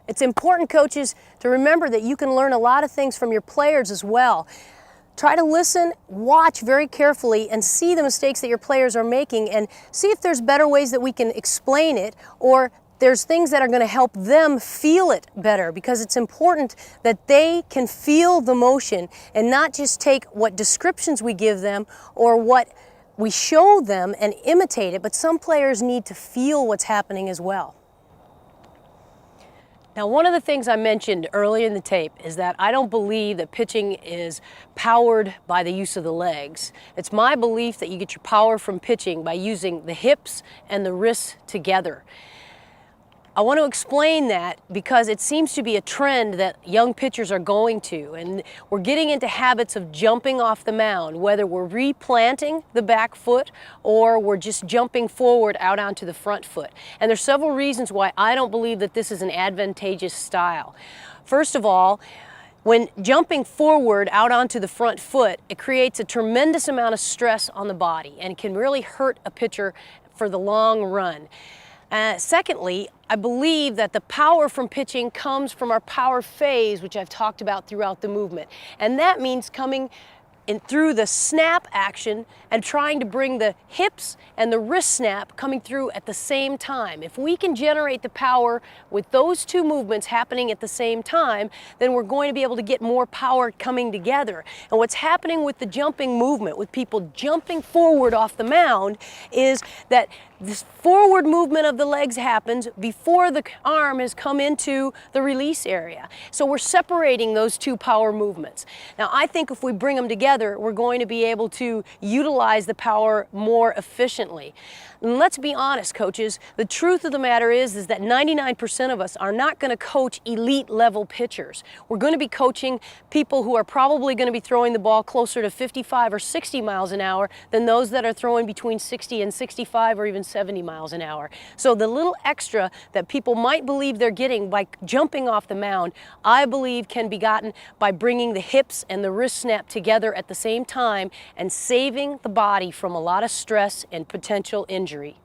It's important, coaches, to remember that you can learn a lot of things from your players as well. Try to listen, watch very carefully, and see the mistakes that your players are making, and see if there's better ways that we can explain it, or there's things that are going to help them feel it better, because it's important that they can feel the motion and not just take what descriptions we give them or what we show them and imitate it, but some players need to feel what's happening as well. Now, one of the things I mentioned early in the tape is that I don't believe that pitching is powered by the use of the legs. It's my belief that you get your power from pitching by using the hips and the wrists together. I want to explain that because it seems to be a trend that young pitchers are going to, and we're getting into habits of jumping off the mound, whether we're replanting the back foot or we're just jumping forward out onto the front foot. And there's several reasons why I don't believe that this is an advantageous style. First of all, when jumping forward out onto the front foot, it creates a tremendous amount of stress on the body, and it can really hurt a pitcher for the long run. Secondly, I believe that the power from pitching comes from our power phase, which I've talked about throughout the movement. And that means coming in through the snap action and trying to bring the hips and the wrist snap coming through at the same time. If we can generate the power with those two movements happening at the same time, then we're going to be able to get more power coming together. And what's happening with the jumping movement, with people jumping forward off the mound, is that this forward movement of the legs happens before the arm has come into the release area. So we're separating those two power movements. Now, I think if we bring them together, we're going to be able to utilize the power more efficiently. And let's be honest, coaches, the truth of the matter is that 99% of us are not going to coach elite level pitchers. We're going to be coaching people who are probably going to be throwing the ball closer to 55 or 60 miles an hour than those that are throwing between 60 and 65 or even 70 miles an hour. So the little extra that people might believe they're getting by jumping off the mound, I believe can be gotten by bringing the hips and the wrist snap together at the same time and saving the body from a lot of stress and potential injury.